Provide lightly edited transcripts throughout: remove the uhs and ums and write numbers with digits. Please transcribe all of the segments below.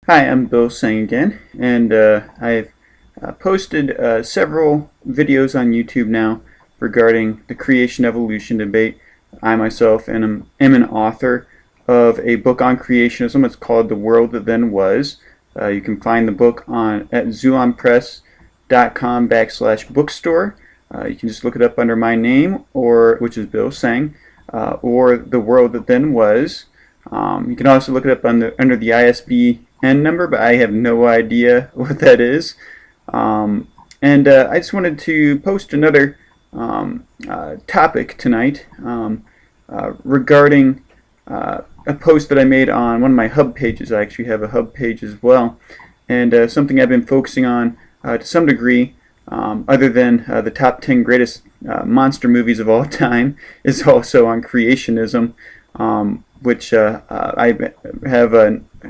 Hi, I'm Bill Seng again, and I've posted several videos on YouTube now regarding the creation-evolution debate. I myself am an author of a book on creationism. It's called The World That Then Was. You can find the book at zulonpress.com/bookstore. You can just look it up under my name, which is Bill Seng, or The World That Then Was. You can also look it up under the ISBN number, but I have no idea what that is. I just wanted to post another topic tonight regarding a post that I made on one of my hub pages. I actually have a hub page as well, and something I've been focusing on to some degree, other than the top 10 greatest monster movies of all time, is also on creationism. Which I have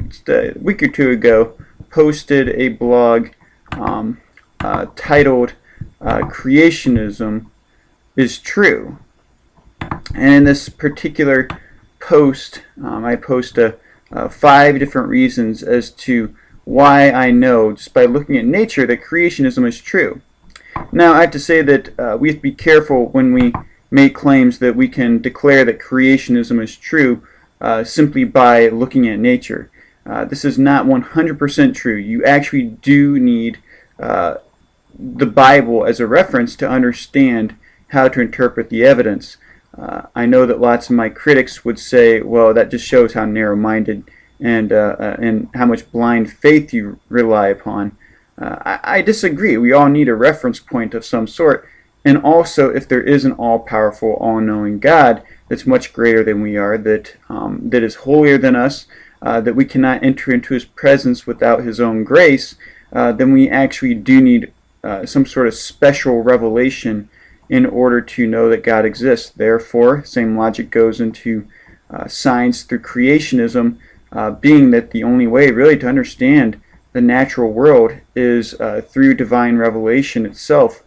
just a week or two ago posted a blog titled Creationism is True. And in this particular post, I post 5 different reasons as to why I know, just by looking at nature, that creationism is true. Now, I have to say that we have to be careful when we make claims that we can declare that creationism is true simply by looking at nature. This is not 100% true. You actually do need the Bible as a reference to understand how to interpret the evidence. I know that lots of my critics would say, well, that just shows how narrow-minded and how much blind faith you rely upon. I disagree. We all need a reference point of some sort. And also, if there is an all-powerful, all-knowing God that's much greater than we are, that is holier than us, that we cannot enter into His presence without His own grace, then we actually do need some sort of special revelation in order to know that God exists. Therefore, same logic goes into science through creationism, being that the only way really to understand the natural world is through divine revelation itself.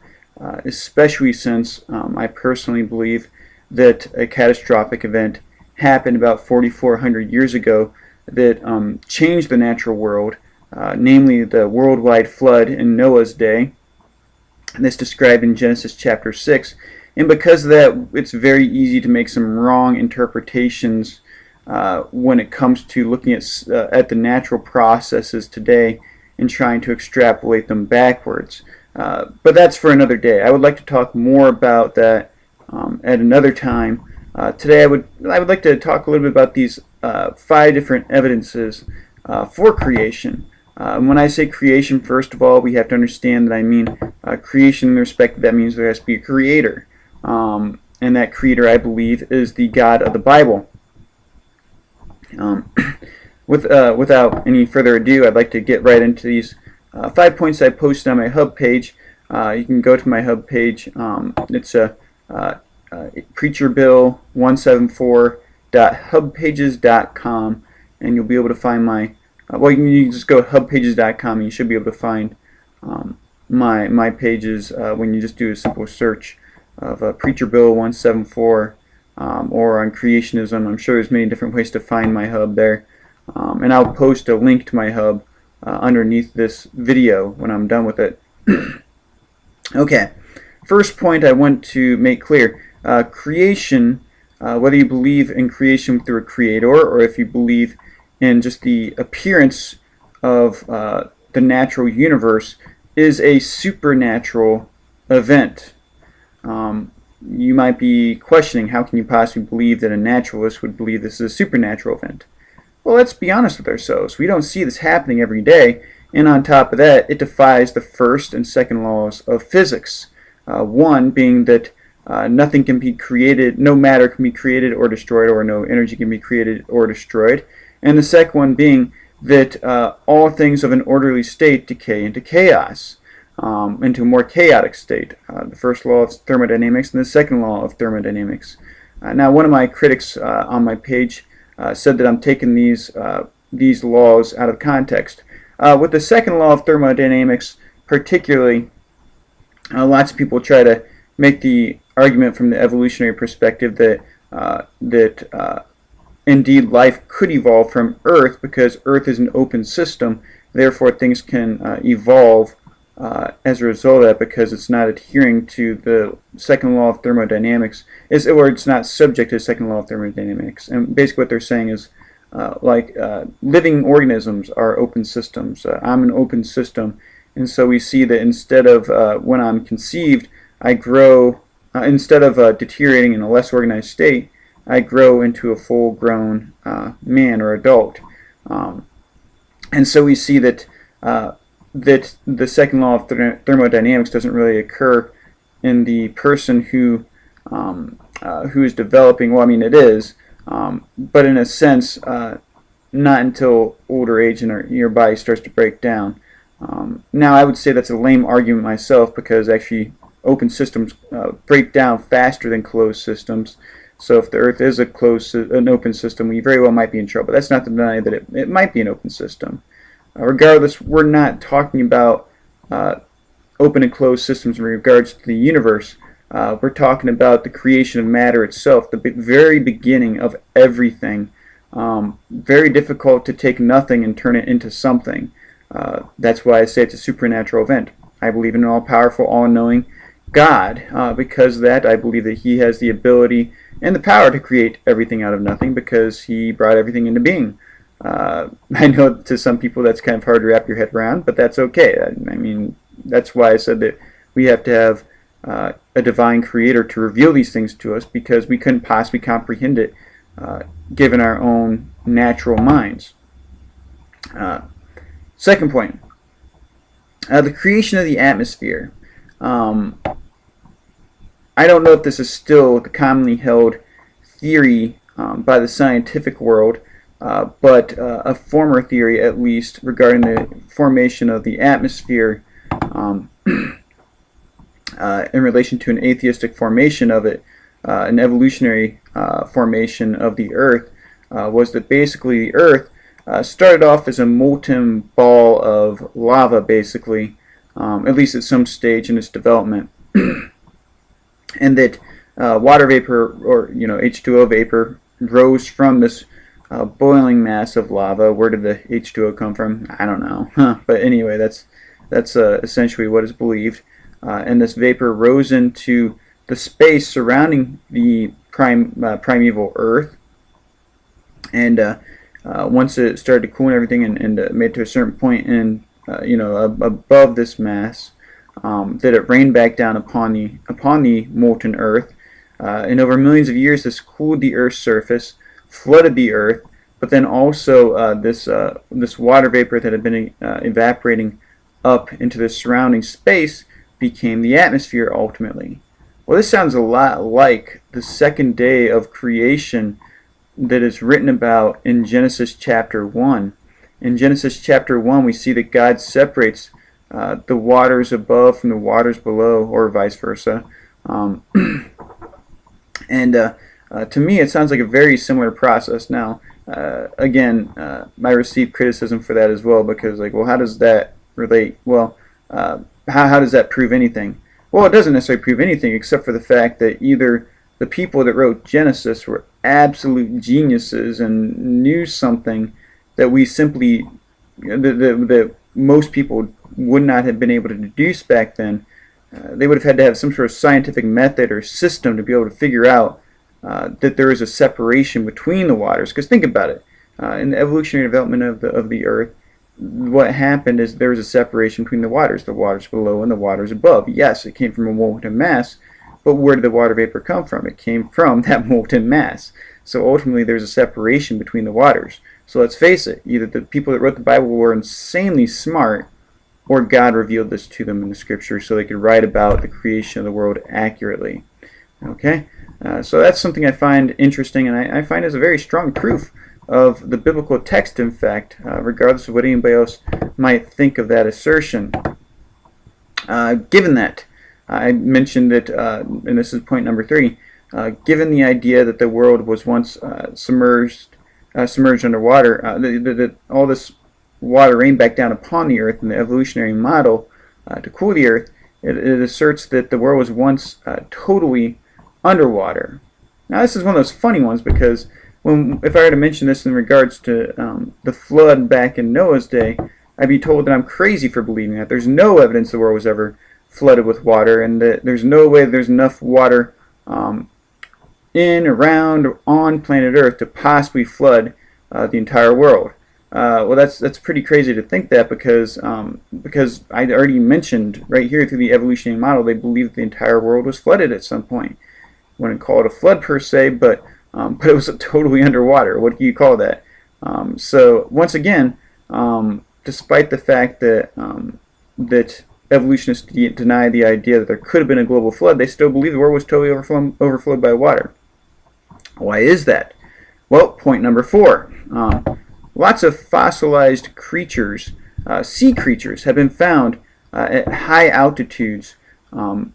Especially since I personally believe that a catastrophic event happened about 4,400 years ago that changed the natural world, namely the worldwide flood in Noah's day. And this described in Genesis chapter 6. And because of that, it's very easy to make some wrong interpretations when it comes to looking at the natural processes today and trying to extrapolate them backwards. But that's for another day. I would like to talk more about that at another time. Today I would like to talk a little bit about these 5 different evidences for creation. When I say creation, first of all, we have to understand that I mean creation in the respect that means there has to be a creator. And that creator, I believe, is the God of the Bible. Without any further ado, I'd like to get right into these 5 points I posted on my hub page. You can go to my hub page. It's preacherbill174.hubpages.com, and you'll be able to find my. Well, you can just go to hubpages.com, and you should be able to find my pages when you just do a simple search of preacherbill174 or on creationism. I'm sure there's many different ways to find my hub there, and I'll post a link to my hub underneath this video when I'm done with it. Okay, first point I want to make clear. Creation, whether you believe in creation through a creator or if you believe in just the appearance of the natural universe, is a supernatural event. You might be questioning, how can you possibly believe that a naturalist would believe this is a supernatural event? Well, let's be honest with ourselves. We don't see this happening every day, and on top of that, it defies the first and second laws of physics. One being that nothing can be created, no matter can be created or destroyed, or no energy can be created or destroyed. And the second one being that all things of an orderly state decay into chaos, into a more chaotic state. The first law of thermodynamics and the second law of thermodynamics. Now, one of my critics on my page said that I'm taking these laws out of context. With the second law of thermodynamics, particularly, lots of people try to make the argument from the evolutionary perspective that indeed life could evolve from Earth, because Earth is an open system. Therefore, things can evolve as a result of that, because it's not adhering to the second law of thermodynamics, or it's not subject to the second law of thermodynamics. And basically what they're saying is, living organisms are open systems. I'm an open system, and so we see that instead of when I'm conceived, I grow, instead of deteriorating in a less organized state, I grow into a full-grown man or adult. And so we see that that the second law of thermodynamics doesn't really occur in the person who is developing. Well, I mean, it is, but in a sense, not until older age and your body starts to break down. Now, I would say that's a lame argument myself, because actually open systems break down faster than closed systems. So if the Earth is an open system, we very well might be in trouble. That's not to deny that it might be an open system. Regardless, we're not talking about open and closed systems in regards to the universe. We're talking about the creation of matter itself, the very beginning of everything. Very difficult to take nothing and turn it into something. That's why I say it's a supernatural event. I believe in an all-powerful, all-knowing God. Because of that, I believe that He has the ability and the power to create everything out of nothing, because He brought everything into being. I know to some people that's kind of hard to wrap your head around, but that's okay. I mean, that's why I said that we have to have a divine creator to reveal these things to us, because we couldn't possibly comprehend it given our own natural minds. Second point, the creation of the atmosphere. I don't know if this is still the commonly held theory by the scientific world, but a former theory, at least, regarding the formation of the atmosphere in relation to an atheistic formation of it, an evolutionary formation of the Earth, was that basically the Earth started off as a molten ball of lava, basically, at least at some stage in its development. And that water vapor, or H2O vapor, rose from this boiling mass of lava. Where did the H2O come from? I don't know. But anyway, that's essentially what is believed. And this vapor rose into the space surrounding the primeval Earth. And once it started to cool and everything, and made it to a certain point, and above this mass, that it rained back down upon the molten Earth. And over millions of years, this cooled the Earth's surface, flooded the Earth, but then also this water vapor that had been evaporating up into the surrounding space became the atmosphere ultimately. Well, this sounds a lot like the second day of creation that is written about in Genesis chapter 1. In Genesis chapter 1, we see that God separates the waters above from the waters below, or vice versa. And to me, it sounds like a very similar process. Now, again, I received criticism for that as well, because, well, how does that relate? Well, how does that prove anything? Well, it doesn't necessarily prove anything, except for the fact that either the people that wrote Genesis were absolute geniuses and knew something that we simply, that most people would not have been able to deduce back then. They would have had to have some sort of scientific method or system to be able to figure out that there is a separation between the waters. Because think about it, in the evolutionary development of the Earth, what happened is there was a separation between the waters below and the waters above. Yes, it came from a molten mass, but where did the water vapor come from? It came from that molten mass. So ultimately there's a separation between the waters. So let's face it, either the people that wrote the Bible were insanely smart, or God revealed this to them in the Scripture so they could write about the creation of the world accurately. Okay, so that's something I find interesting, and I find as a very strong proof of the biblical text, in fact, regardless of what anybody else might think of that assertion. Given that, I mentioned that, and this is point number 3, given the idea that the world was once submerged underwater, that all this water rained back down upon the Earth in the evolutionary model to cool the Earth, it asserts that the world was once totally underwater. Now, this is one of those funny ones, because if I were to mention this in regards to the flood back in Noah's day, I'd be told that I'm crazy for believing that. There's no evidence the world was ever flooded with water, and that there's no way there's enough water in, around, or on planet Earth to possibly flood the entire world. Well, that's pretty crazy to think that, because I already mentioned right here through the evolutionary model, they believe that the entire world was flooded at some point. Wouldn't call it a flood per se, but it was totally underwater. What do you call that? So once again, despite the fact that that evolutionists deny the idea that there could have been a global flood, they still believe the world was totally overflowed by water. Why is that? Well, point number 4. Lots of fossilized creatures, sea creatures, have been found at high altitudes on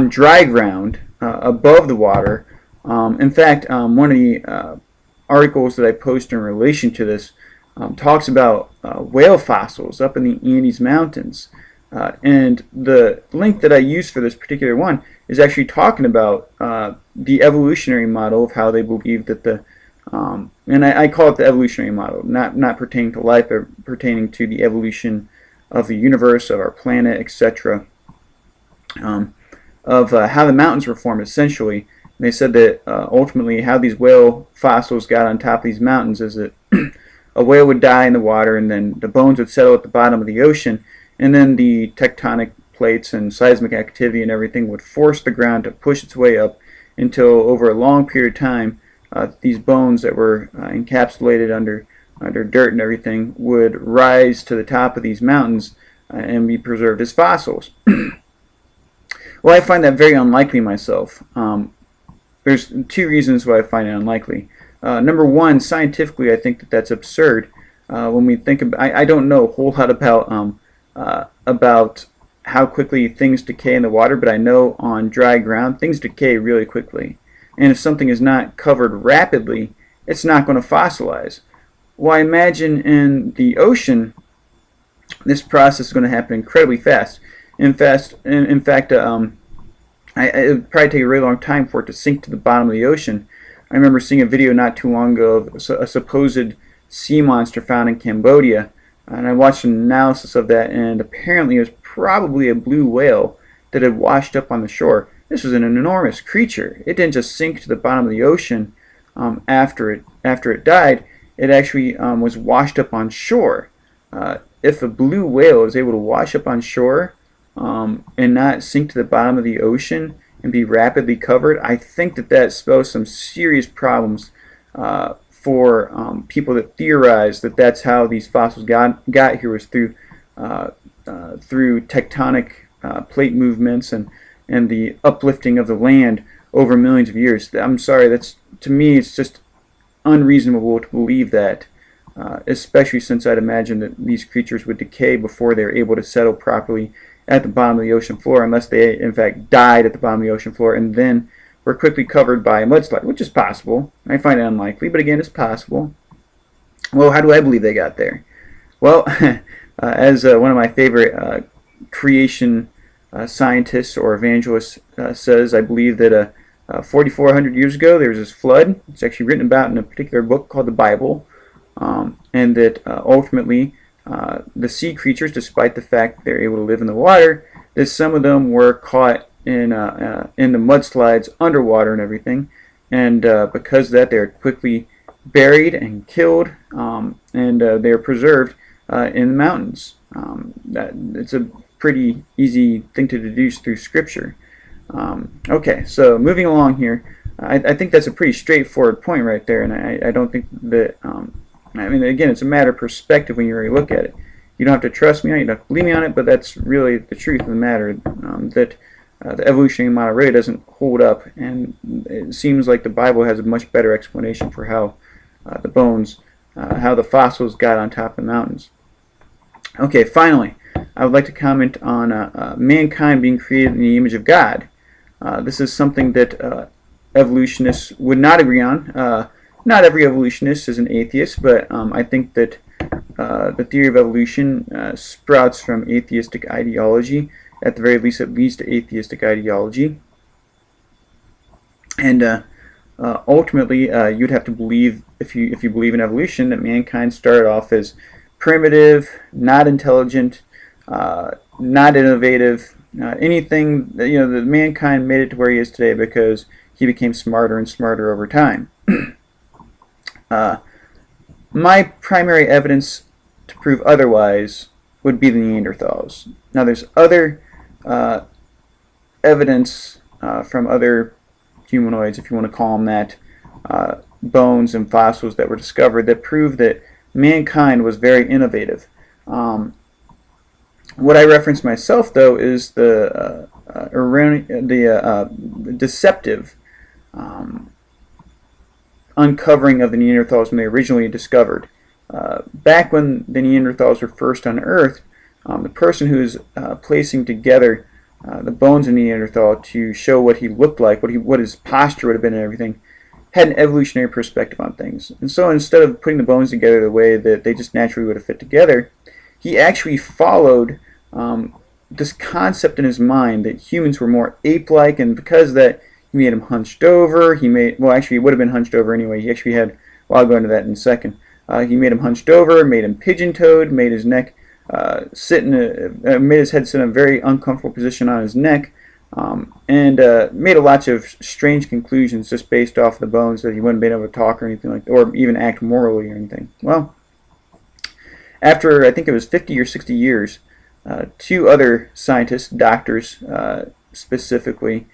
dry ground above the water. In fact, one of the articles that I post in relation to this talks about whale fossils up in the Andes Mountains. And the link that I use for this particular one is actually talking about the evolutionary model of how they believe that the and I call it the evolutionary model, not pertaining to life, but pertaining to the evolution of the universe, of our planet, etc. Of how the mountains were formed, essentially. And they said that ultimately how these whale fossils got on top of these mountains is that a whale would die in the water, and then the bones would settle at the bottom of the ocean, and then the tectonic plates and seismic activity and everything would force the ground to push its way up until, over a long period of time, these bones that were encapsulated under dirt and everything would rise to the top of these mountains and be preserved as fossils. Well, I find that very unlikely myself. There's 2 reasons why I find it unlikely. Number 1, scientifically, I think that that's absurd. When we think about, I don't know a whole lot about how quickly things decay in the water, but I know on dry ground things decay really quickly. And if something is not covered rapidly, it's not going to fossilize. Well, I imagine in the ocean, this process is going to happen incredibly fast. In fact, it would probably take a really long time for it to sink to the bottom of the ocean. I remember seeing a video not too long ago of a supposed sea monster found in Cambodia, and I watched an analysis of that, and apparently it was probably a blue whale that had washed up on the shore. This was an enormous creature. It didn't just sink to the bottom of the ocean after it died. It actually was washed up on shore. If a blue whale is able to wash up on shore and not sink to the bottom of the ocean and be rapidly covered, I think that spells some serious problems for people that theorize that that's how these fossils got here, was through tectonic plate movements and the uplifting of the land over millions of years. I'm sorry, to me it's just unreasonable to believe that, especially since I'd imagine that these creatures would decay before they're able to settle properly at the bottom of the ocean floor, unless they in fact died at the bottom of the ocean floor and then were quickly covered by a mudslide, which is possible. I find it unlikely, but again, it's possible. Well, how do I believe they got there? Well, as one of my favorite creation scientists or evangelists says, I believe that 4,400 years ago there was this flood. It's actually written about in a particular book called the Bible, and that ultimately the sea creatures, despite the fact that they're able to live in the water, that some of them were caught in the mudslides underwater and everything, and because of that they're quickly buried and killed, and they're preserved in the mountains. It's a pretty easy thing to deduce through Scripture. Okay, so moving along here, I think that's a pretty straightforward point right there, and I don't think that, I mean, again, it's a matter of perspective when you really look at it. You don't have to trust me on it, you don't have to believe me on it, but that's really the truth of the matter, that the evolutionary model really doesn't hold up, and it seems like the Bible has a much better explanation for how the bones, how the fossils got on top of the mountains. Okay, finally, I would like to comment on mankind being created in the image of God. This is something that evolutionists would not agree on. Not every evolutionist is an atheist, but I think that the theory of evolution sprouts from atheistic ideology. At the very least, it leads to atheistic ideology. And ultimately, you'd have to believe, if you believe in evolution, that mankind started off as primitive, not intelligent, not innovative, anything. That mankind made it to where he is today because he became smarter and smarter over time. My primary evidence to prove otherwise would be the Neanderthals. Now, there's other evidence from other humanoids, if you want to call them that, bones and fossils that were discovered that prove that mankind was very innovative. What I reference myself, though, is the deceptive uncovering of the Neanderthals when they originally discovered. Back when the Neanderthals were first unearthed, the person who was placing together the bones of Neanderthal to show what he looked like, what his posture would have been and everything, had an evolutionary perspective on things. And so instead of putting the bones together the way that they just naturally would have fit together, he actually followed this concept in his mind that humans were more ape-like, and because of that, he made him hunched over. Well, actually, he would have been hunched over anyway. He actually had, well, I'll go into that in a second. He made him hunched over, made him pigeon-toed, made his neck made his head sit in a very uncomfortable position on his neck, and made a lot of strange conclusions just based off the bones that he wouldn't be able to talk or anything like that, or even act morally or anything. Well, after I think it was 50 or 60 years, two other scientists, doctors specifically,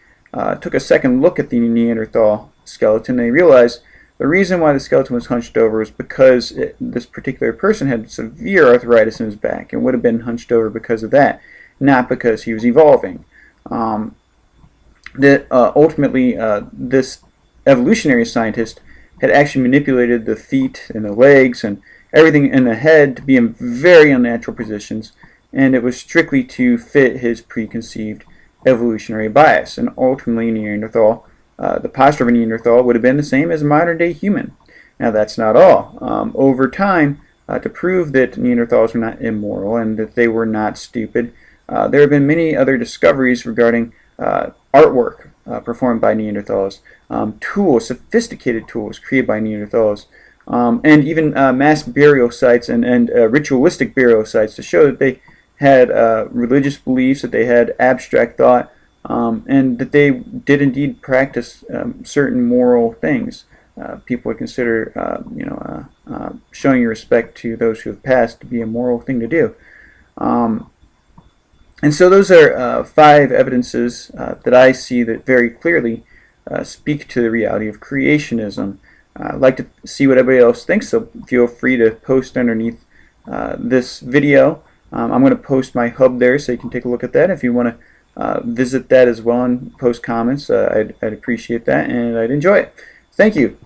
took a second look at the Neanderthal skeleton. They realized the reason why the skeleton was hunched over was because this particular person had severe arthritis in his back and would have been hunched over because of that, not because he was evolving. Ultimately, this evolutionary scientist had actually manipulated the feet and the legs and everything in the head to be in very unnatural positions, and it was strictly to fit his preconceived evolutionary bias. And ultimately, Neanderthal, the posture of a Neanderthal would have been the same as a modern-day human. Now, that's not all. Over time, to prove that Neanderthals were not immoral and that they were not stupid, there have been many other discoveries regarding artwork performed by Neanderthals, tools, sophisticated tools created by Neanderthals, and even mass burial sites and ritualistic burial sites to show that they had religious beliefs, that they had abstract thought, and that they did indeed practice certain moral things. People would consider, showing your respect to those who have passed to be a moral thing to do. And so those are 5 evidences that I see that very clearly speak to the reality of creationism. I'd like to see what everybody else thinks, so feel free to post underneath this video. I'm going to post my hub there so you can take a look at that. If you want to visit that as well and post comments, I'd appreciate that and I'd enjoy it. Thank you.